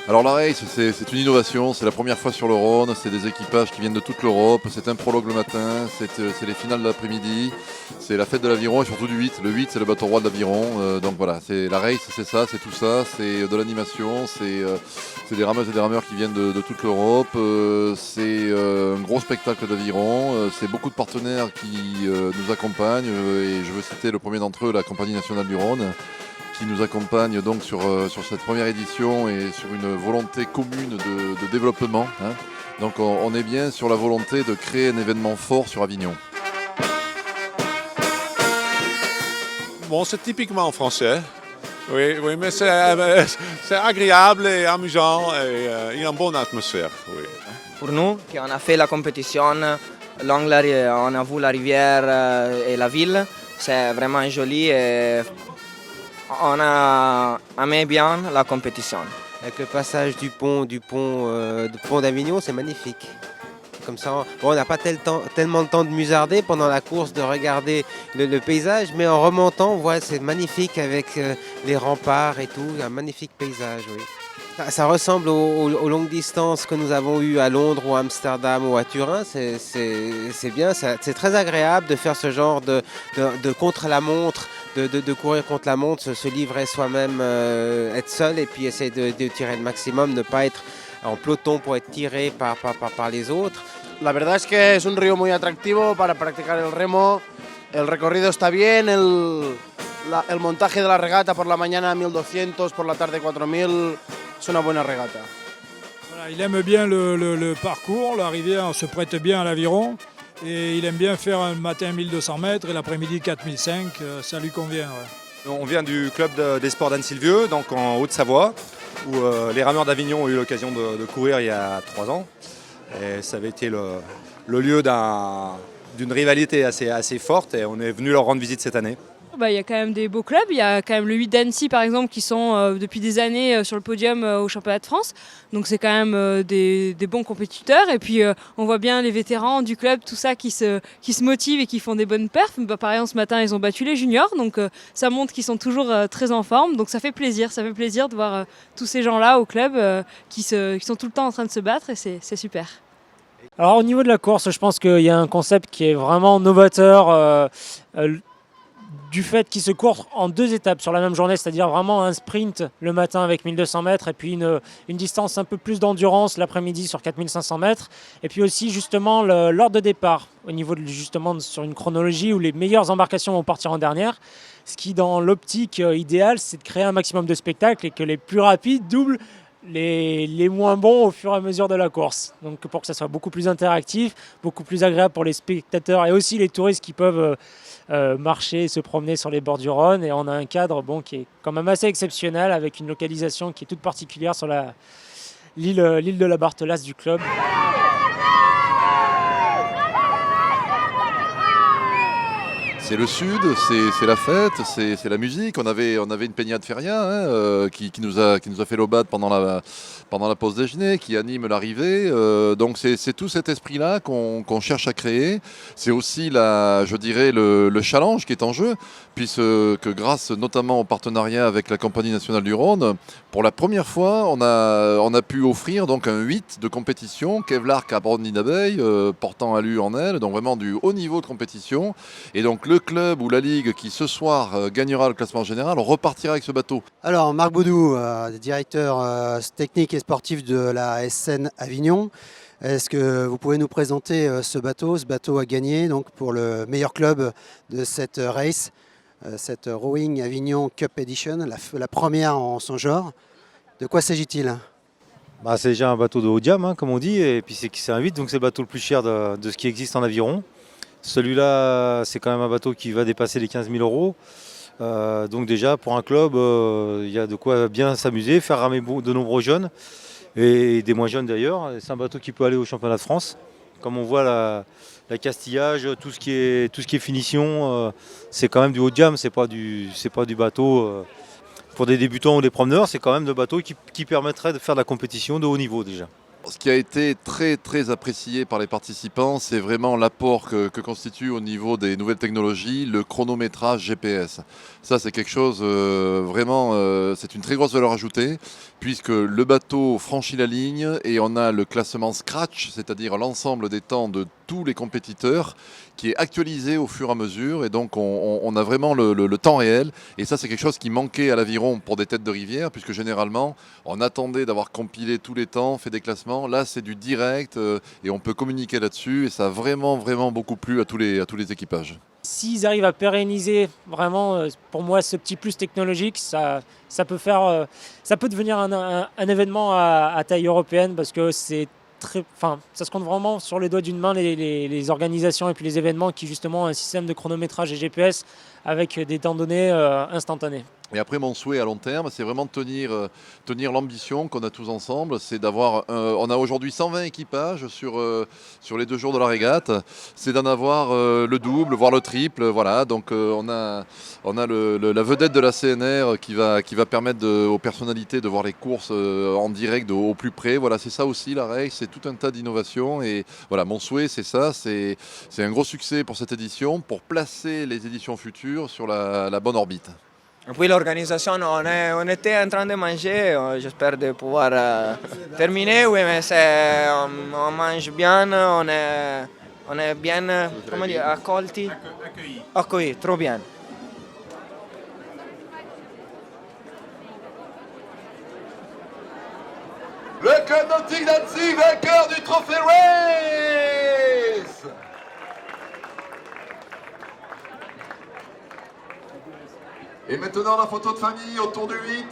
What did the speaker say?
Alors la race, c'est une innovation, c'est la première fois sur le Rhône, c'est des équipages qui viennent de toute l'Europe, c'est un prologue le matin, c'est les finales de l'après-midi, c'est la fête de l'aviron et surtout du 8. Le 8 c'est le bateau roi de l'aviron, donc voilà, c'est la race, c'est ça, c'est tout ça, c'est de l'animation, c'est des rameuses et des rameurs qui viennent de toute l'Europe, c'est un gros spectacle d'aviron, c'est beaucoup de partenaires qui nous accompagnent et je veux citer le premier d'entre eux, la Compagnie nationale du Rhône, qui nous accompagne donc sur cette première édition et sur une volonté commune de développement, hein. Donc on est bien sur la volonté de créer un événement fort sur Avignon. Bon, c'est typiquement français. Oui, oui, mais c'est agréable et amusant et il y a une bonne atmosphère. Oui. Pour nous, qui on a fait la compétition, on a vu la rivière et la ville, c'est vraiment joli et on a aimé bien la compétition. Avec le passage du pont d'Avignon, c'est magnifique. Comme ça, on n'a pas tellement de temps de musarder pendant la course, de regarder le paysage, mais en remontant, on voit c'est magnifique avec les remparts et tout, un magnifique paysage, oui. Ça ressemble aux longues distances que nous avons eues à Londres ou à Amsterdam ou à Turin. C'est bien, c'est très agréable de faire ce genre de contre-la-montre, de courir contre la montre, se livrer soi-même, être seul et puis essayer de tirer le maximum, ne pas être en peloton pour être tiré par les autres. La verdad es que es un río muy atractivo para practicar el remo. El recorrido está bien, el montaje de la regata por la mañana 1200, por la tarde 4000, es una buena regata. Voilà, il aime bien le parcours, la rivière se prête bien à l'aviron et il aime bien faire un matin 1200 mètres et l'après-midi 4005, ça lui convient. Ouais. On vient du club des sports d'Anne-Sylvieux, donc en Haute-Savoie, où les rameurs d'Avignon ont eu l'occasion de courir il y a 3 ans. Et ça avait été le lieu d'une rivalité assez forte et on est venu leur rendre visite cette année. Il y a quand même des beaux clubs, il y a quand même le 8 d'Annecy par exemple qui sont depuis des années sur le podium au championnat de France, donc c'est quand même des bons compétiteurs et puis on voit bien les vétérans du club, tout ça qui se motivent et qui font des bonnes perfs. Par exemple ce matin ils ont battu les juniors, donc ça montre qu'ils sont toujours très en forme, donc ça fait plaisir de voir tous ces gens-là au club qui sont tout le temps en train de se battre et c'est super. Alors au niveau de la course, je pense qu'il y a un concept qui est vraiment novateur du fait qu'il se court en 2 étapes sur la même journée, c'est-à-dire vraiment un sprint le matin avec 1200 mètres et puis une distance un peu plus d'endurance l'après-midi sur 4500 mètres et puis aussi justement l'ordre de départ au niveau justement sur une chronologie où les meilleures embarcations vont partir en dernière, ce qui dans l'optique idéale c'est de créer un maximum de spectacle et que les plus rapides doublent les moins bons au fur et à mesure de la course. Donc pour que ça soit beaucoup plus interactif, beaucoup plus agréable pour les spectateurs et aussi les touristes qui peuvent marcher et se promener sur les bords du Rhône. Et on a un cadre qui est quand même assez exceptionnel avec une localisation qui est toute particulière sur l'île de la Barthelasse du club. C'est le sud, c'est la fête, c'est la musique. On avait une Peña de Feria qui nous a fait l'aubade pendant la pause déjeuner, qui anime l'arrivée. Donc c'est tout cet esprit-là qu'on cherche à créer. C'est aussi je dirais le challenge qui est en jeu, puisque grâce notamment au partenariat avec la Compagnie nationale du Rhône, pour la première fois, on a pu offrir donc un 8 de compétition, Kevlar Cabroni d'abeille, portant alu en aile, donc vraiment du haut niveau de compétition. Et donc le club ou la ligue qui ce soir gagnera le classement général repartira avec ce bateau. Alors Marc Baudou, directeur technique et sportif de la SN Avignon. Est-ce que vous pouvez nous présenter ce bateau? Ce bateau a gagné donc, pour le meilleur club de cette race, cette Rowing Avignon Cup Edition, la première en son genre. De quoi s'agit-il? C'est déjà un bateau de haut de gamme, comme on dit, et puis c'est un 8, donc c'est le bateau le plus cher de ce qui existe en aviron. Celui-là, c'est quand même un bateau qui va dépasser les 15 000 euros. Donc déjà, pour un club, il y a de quoi bien s'amuser, faire ramer de nombreux jeunes, et des moins jeunes d'ailleurs. C'est un bateau qui peut aller au championnat de France. Comme on voit la castillage, tout ce qui est finition, c'est quand même du haut de gamme, c'est pas du bateau pour des débutants ou des promeneurs, c'est quand même de bateaux qui permettraient de faire de la compétition de haut niveau déjà. Ce qui a été très très apprécié par les participants, c'est vraiment l'apport que constitue au niveau des nouvelles technologies le chronométrage GPS. Ça, c'est quelque chose vraiment, c'est une très grosse valeur ajoutée, puisque le bateau franchit la ligne et on a le classement Scratch, c'est-à-dire l'ensemble des temps de tous les compétiteurs, qui est actualisé au fur et à mesure. Et donc, on a vraiment le temps réel. Et ça, c'est quelque chose qui manquait à l'aviron pour des têtes de rivière, puisque généralement, on attendait d'avoir compilé tous les temps, fait des classements. Là, c'est du direct et on peut communiquer là-dessus. Et ça a vraiment, vraiment beaucoup plu à tous les équipages. S'ils arrivent à pérenniser vraiment, pour moi, ce petit plus technologique, ça peut devenir un événement à taille européenne, parce que ça se compte vraiment sur les doigts d'une main les organisations et puis les événements qui justement ont un système de chronométrage et GPS avec des temps donnés instantanés. Et après, mon souhait à long terme, c'est vraiment de tenir l'ambition qu'on a tous ensemble. C'est d'avoir, on a aujourd'hui 120 équipages sur les 2 jours de la régate. C'est d'en avoir le double, voire le triple. Voilà. Donc on a la vedette de la CNR qui va permettre aux personnalités de voir les courses en direct au plus près. Voilà, c'est ça aussi la règle. C'est tout un tas d'innovations. Et voilà, mon souhait, c'est ça. C'est un gros succès pour cette édition, pour placer les éditions futures sur la bonne orbite. Et puis l'organisation, on était en train de manger, j'espère de pouvoir terminer, oui, mais on mange bien, on est bien, comment dire, accueillis, trop bien. Le club nautique d'Annecy, vainqueur du Trophée Race! Et maintenant la photo de famille autour du 8.